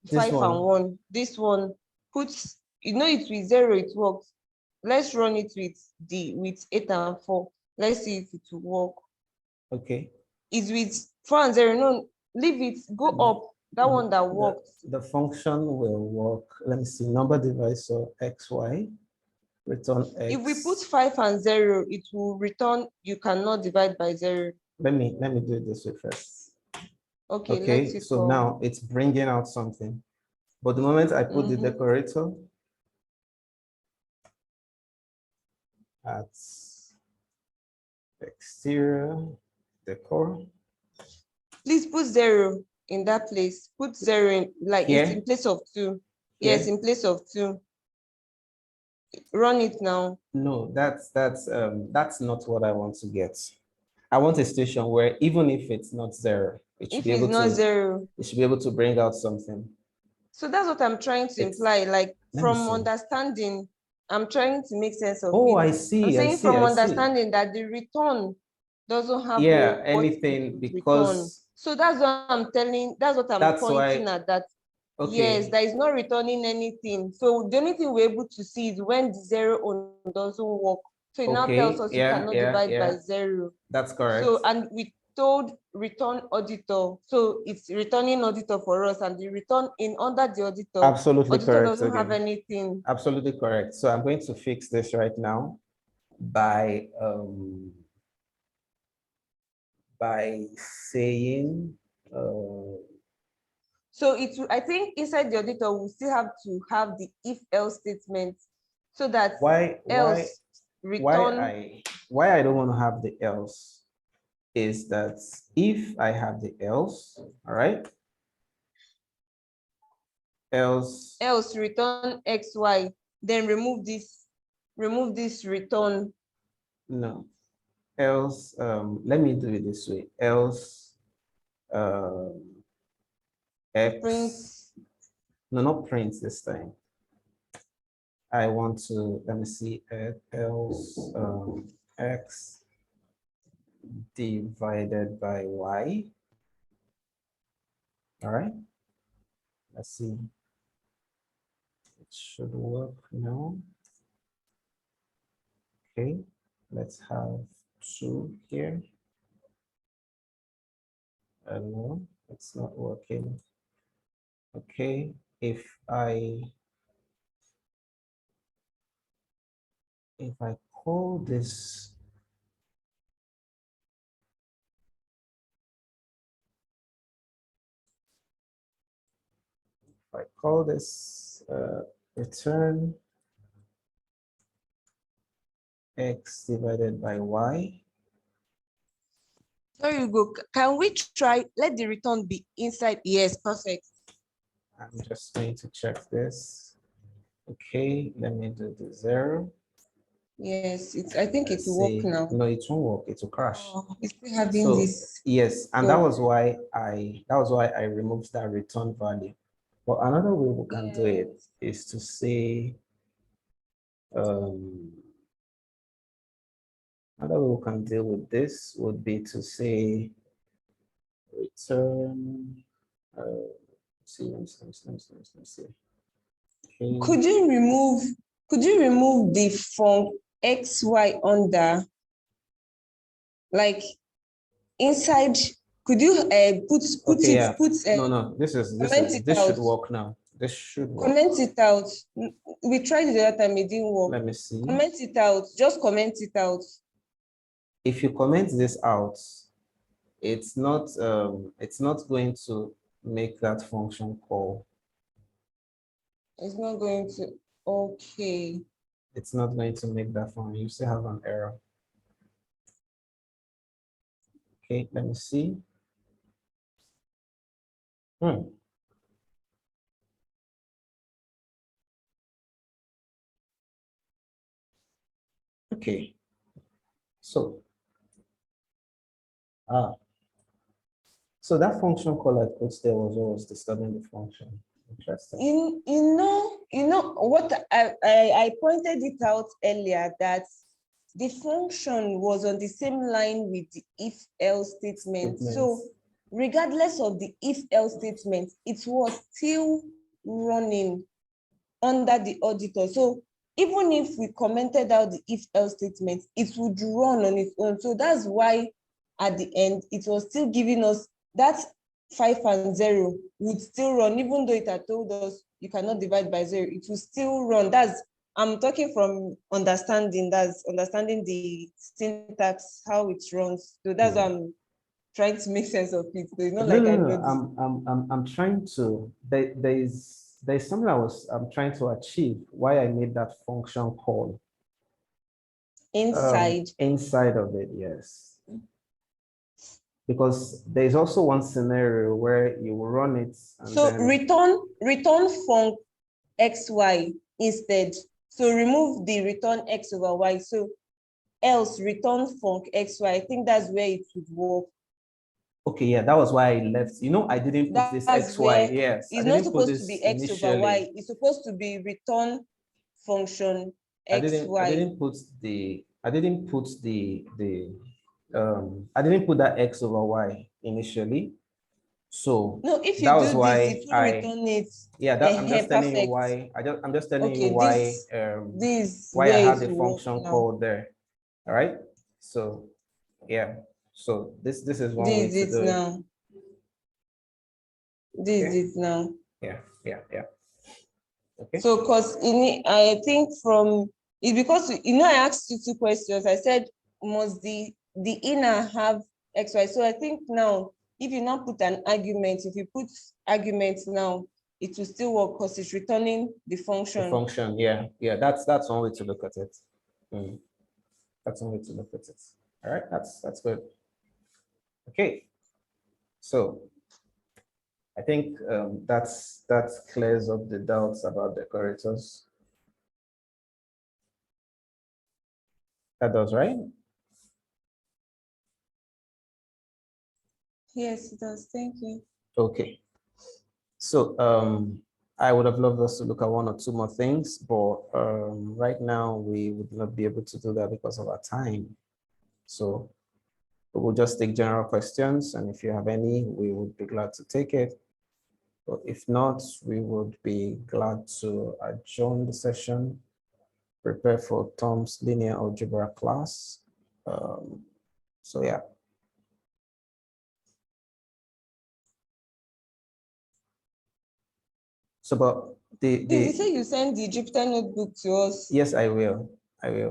5 and 1. This one puts, it's with 0, it works. Let's run it with 8 and 4. Let's see if it will work. Okay. It's with 4 and 0. No, leave it, go up. That one that works. The function will work. Let me see. Number divisor xy. Return x. If we put 5 and 0, it will return you cannot divide by 0. Let me do it this way first. Okay, so now it's bringing out something. But the moment I put the decorator at exterior decor. Please put 0 in that place. Put 0 in, like here? It's in place of 2. Here? Yes, in place of 2. Run it now. No, that's not what I want to get. I want a situation where even if it's not 0, it should be able to 0, it should be able to bring out something. So that's what I'm trying to imply. Like from understanding, I'm trying to make sense of it. Oh, I see. I'm saying from understanding that the return doesn't have anything because return. So that's what I'm telling. That's what I'm pointing at. That Okay. Yes, that is not returning anything. So the only thing we're able to see is when the zero on doesn't work. So it now tells Okay. us you Yeah, cannot yeah, divide by yeah. zero. That's correct. So, and we told return auditor. So it's returning auditor for us, and the return in under the auditor. Absolutely Auditor correct doesn't have again. anything. Absolutely correct. So I'm going to fix this right now by saying So I think inside the auditor, we still have to have the if else statement so that else return. why I don't want to have the else is that if I have the else, all right, else Return xy, then remove this return. no, else let me do it this way, else x Print. no, not print this time. I want to, let me see, else x divided by y. All right, let's see. It should work now. Okay, let's have 2 here. No, it's not working. Okay, if I call this return x divided by y. There you go. Can we try? Let the return be inside. Yes, perfect. I'm just going to check this. Okay, let me do the 0. Yes, I think it Let's will work see. now. No, it won't work. It will crash. Oh, it's still having So this. yes, and So, that was why I removed that return value. But another way we can do it yes. is to say another way we can deal with this would be to say return. Let's see. Okay. Could you remove the func xy under, like inside? Could you Okay, yeah. No, comment it this should out? work now. This should work. Comment it out. We tried it the other time, it didn't work. Let me see. Comment it out. Just comment it out. If you comment this out, it's not going to make that function call. It's not going to. Okay. It's not going to make that function. You still have an error. Okay, let me see. Okay. So so that function call I put there was always disturbing the function. Interesting. You know what I pointed it out earlier, that the function was on the same line with the if else statement. So regardless of the if else statement, it was still running under the auditor. So even if we commented out the if else statement, it would run on its own. So that's why at the end it was still giving us that 5 and 0 would still run, even though it had told us you cannot divide by 0, it will still run. I'm talking from understanding, that's understanding the syntax, how it runs. So that's what I'm trying to make sense of it. So it's not like I know this. I'm trying to, there's something I'm trying to achieve, why I made that function call. Inside of it, yes. Because there's also one scenario where you will run it and so then return func xy instead. So remove the return x over y. So else return func xy. I think that's where it would work. Okay, yeah, that was why I left. You know, I didn't put this xy. Yes, it's not supposed to be x over y. It's supposed to be return function xy. I didn't put that x over y initially. So No, if you that was do this, why if you return it, I'm just telling you perfect. why. I'm just telling you Okay, this why I where have it the will work function now. called there. All right. So yeah. So this is one way This to is do it it. now. This Okay. is it now. Yeah. Okay. So, because I think from it's because I asked you two questions. I said, must the inner have XY? So I think now, if you now put an argument, if you put arguments now, it will still work because it's returning the function. The function, yeah. That's one way to look at it. That's one way to look at it. All right, that's good. Okay, so I think that clears up the doubts about decorators. That does, right? Yes, it does. Thank you. Okay. So I would have loved us to look at one or two more things, but right now we would not be able to do that because of our time. So we'll just take general questions, and if you have any, we would be glad to take it. But if not, we would be glad to adjourn the session, prepare for Tom's linear algebra class. So yeah. So but You say you send the Jupyter notebook to us. Yes, I will. Okay.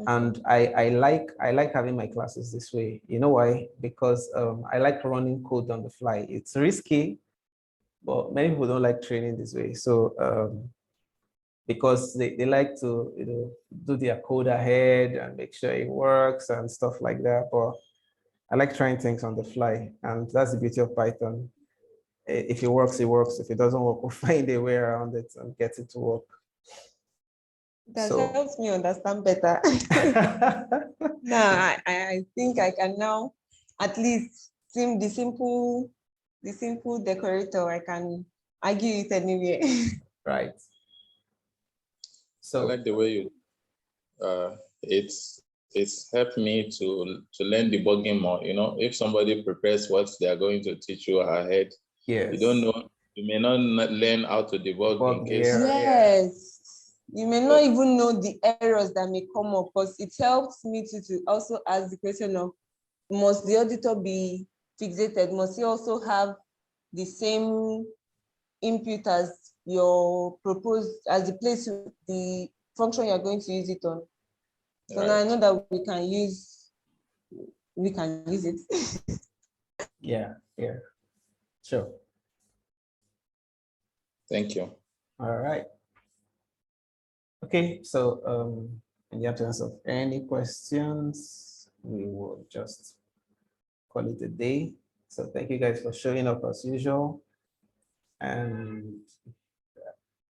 And I like having my classes this way. You know why? Because I like running code on the fly. It's risky, but many people don't like training this way. So because they like to do their code ahead and make sure it works and stuff like that. But I like trying things on the fly, and that's the beauty of Python. If it works, it works. If it doesn't work, we'll find a way around it and get it to work. That helps me understand better. Now I think I can now at least see the simple decorator. I can argue it anywhere. Right. So I like the way you it's helped me to learn debugging more. If somebody prepares what they are going to teach you ahead, yes, you don't know, you may not learn how to debug in case. Yes. You may not even know the errors that may come up, because it helps me to also ask the question of, must the auditor be fixated? Must he also have the same input as your proposed, as the place, the function you're going to use it on? So now I know that we can use it. Yeah, sure. Thank you. All right. Okay, so in the absence of any questions, we will just call it a day. So thank you guys for showing up as usual. And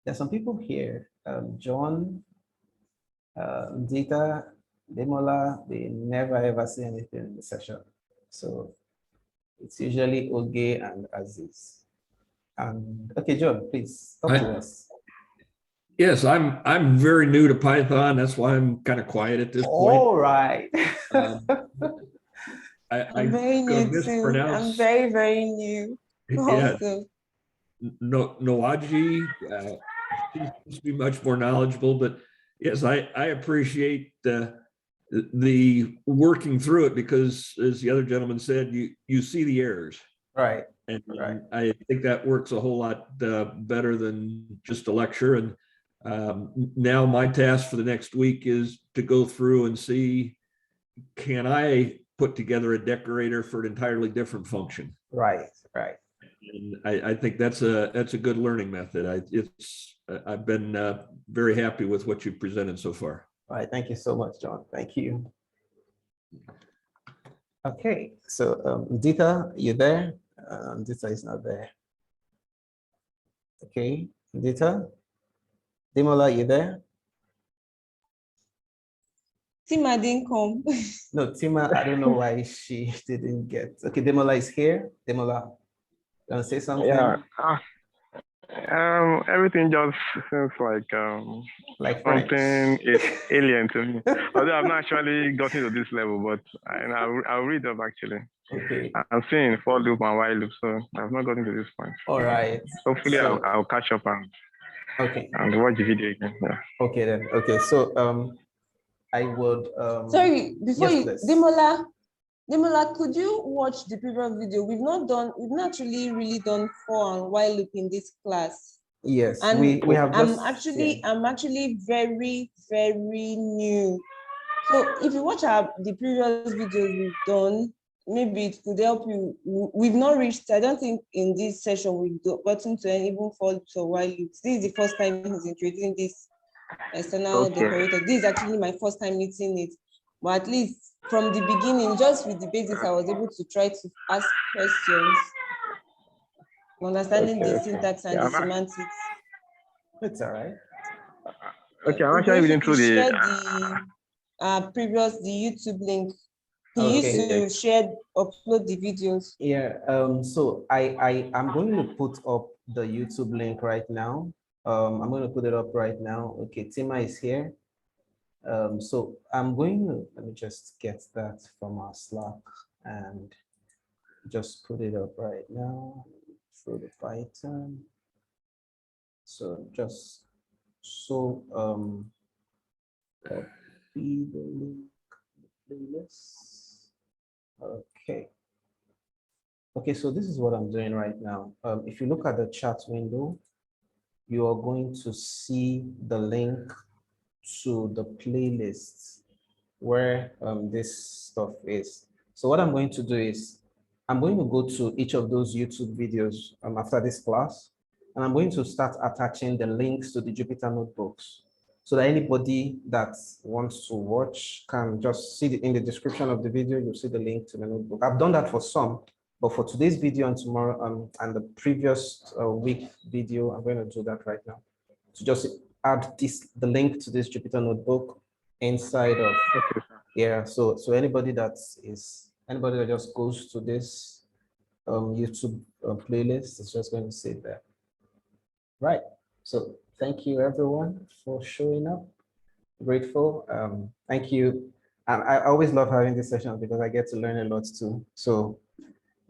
there's some people here, John, Zita, Demola, they never ever say anything in the session. So it's usually Oge and Aziz. And okay, John, please talk to us. Yes, I'm very new to Python. That's why I'm kind of quiet at this point. All right. I'm very new too. I'm very, very new. Yeah. Also. Noaji seems to be much more knowledgeable, but yes, I appreciate the working through it, because as the other gentleman said, you see the errors. Right. And I think that works a whole lot better than just a lecture. And now my task for the next week is to go through and see, can I put together a decorator for an entirely different function? Right. And I think that's a good learning method. I've been very happy with what you've presented so far. All right, thank you so much, John. Thank you. Okay, so Dita, you there? Dita is not there. Okay, Dita? Dimola, you there? Tima didn't come. No, Tima, I don't know why she didn't get. Okay, Demola is here. Demola, you want to say something? Yeah. Everything just seems like something is alien to me. Although I've not actually gotten to this level, but I'll read up actually. Okay. I'm still in for loop and while loop, so I've not gotten to this point. All right. Hopefully, So, I'll catch up okay. and watch the video again. Yeah. Okay then. Okay. So I would Sorry, before yes, you, please. Demola, could you watch the previous video? We've not really done for and while loop in this class. Yes, And we have just I'm actually very, very new. So if you watch the previous videos we've done, maybe it could help you. We've not reached, I don't think in this session we've gotten to even for loops or while loops. This is the first time he's introducing this external Okay. decorator. This is actually my first time meeting it. But at least from the beginning, just with the basics, I was able to try to ask questions, understanding the Okay. syntax and Yeah, the semantics. it's all right. okay, I'm actually Ugochi reading could through the. share the the YouTube link. He used Okay. to share, upload the videos. Yeah. So I'm going to put up the YouTube link right now. I'm going to put it up right now. Okay, Tima is here. So I'm going to, let me just get that from our Slack and just put it up right now through the Python. So just copy the link, the playlist. Okay. Okay, so this is what I'm doing right now. If you look at the chat window, you are going to see the link to the playlist where this stuff is. So what I'm going to do is I'm going to go to each of those YouTube videos after this class, and I'm going to start attaching the links to the Jupyter notebooks so that anybody that wants to watch can just see in the description of the video, you'll see the link to the notebook. I've done that for some, but for today's video and tomorrow and the previous week video, I'm going to do that right now. So just add the link to this Jupyter notebook inside of, yeah, so anybody that just goes to this YouTube playlist is just going to see that. Right. So thank you everyone for showing up. Grateful. Thank you. And I always love having this session because I get to learn a lot too. So